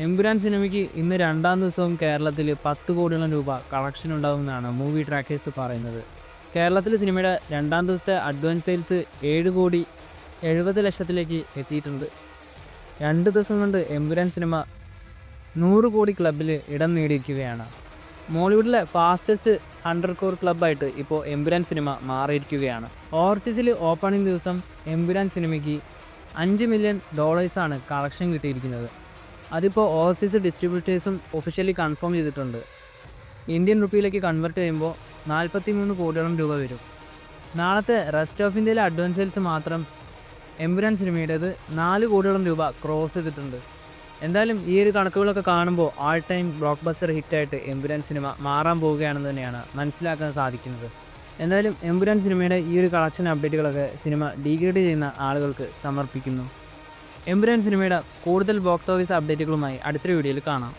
എമ്പുരാൻ സിനിമയ്ക്ക് ഇന്ന് രണ്ടാം ദിവസവും കേരളത്തിൽ 10 കോടിയോളം രൂപ കളക്ഷൻ ഉണ്ടാകുമെന്നാണ് മൂവി ട്രാക്കേഴ്സ് പറയുന്നത്. കേരളത്തിൽ സിനിമയുടെ രണ്ടാം ദിവസത്തെ അഡ്വാൻസ് സെയിൽസ് 7,70,00,000 എത്തിയിട്ടുണ്ട്. 2 ദിവസം കൊണ്ട് എമ്പുരാൻ സിനിമ 100 കോടി ക്ലബ്ബിൽ ഇടം നേടിയിരിക്കുകയാണ്. മോളിവുഡിലെ ഫാസ്റ്റസ്റ്റ് 100 കോർ ക്ലബ്ബായിട്ട് ഇപ്പോൾ എമ്പുരാൻ സിനിമ മാറിയിരിക്കുകയാണ്. ഓവർസീസിൽ ഓപ്പണിംഗ് ദിവസം എമ്പുരാൻ സിനിമയ്ക്ക് $5 മില്യൺ കളക്ഷൻ കിട്ടിയിരിക്കുന്നത്. അതിപ്പോൾ ഓവർസീസ് ഡിസ്ട്രിബ്യൂട്ടേഴ്സും ഒഫീഷ്യലി കൺഫേം ചെയ്തിട്ടുണ്ട്. ഇന്ത്യൻ റുപ്പിയിലേക്ക് കൺവേർട്ട് ചെയ്യുമ്പോൾ 43 കോടിയോളം രൂപ വരും. നാളത്തെ റെസ്റ്റ് ഓഫ് ഇന്ത്യയിലെ അഡ്വാൻസ് സെയിൽസ് മാത്രം എമ്പുരാൻ സിനിമയുടേത് 4 കോടിയോളം രൂപ ക്രോസ് ചെയ്തിട്ടുണ്ട്. എന്തായാലും ഈ ഒരു കണക്കുകളൊക്കെ കാണുമ്പോൾ ആൾ ടൈം ബ്ലോക്ക് ബസ്റ്റർ ഹിറ്റായിട്ട് എമ്പുരാൻ സിനിമ മാറാൻ പോവുകയാണെന്ന് തന്നെയാണ് മനസ്സിലാക്കാൻ സാധിക്കുന്നത്. എന്തായാലും എമ്പുരാൻ സിനിമയുടെ ഈ ഒരു കളക്ഷൻ അപ്ഡേറ്റുകളൊക്കെ സിനിമ ഡീഗ്രേഡ് ചെയ്യുന്ന ആളുകൾക്ക് സമർപ്പിക്കുന്നു. എമ്പുരാൻ സിനിമയുടെ കൂടുതൽ ബോക്സ് ഓഫീസ് അപ്ഡേറ്റുകളുമായി അടുത്തൊരു വീഡിയോയിൽ കാണാം.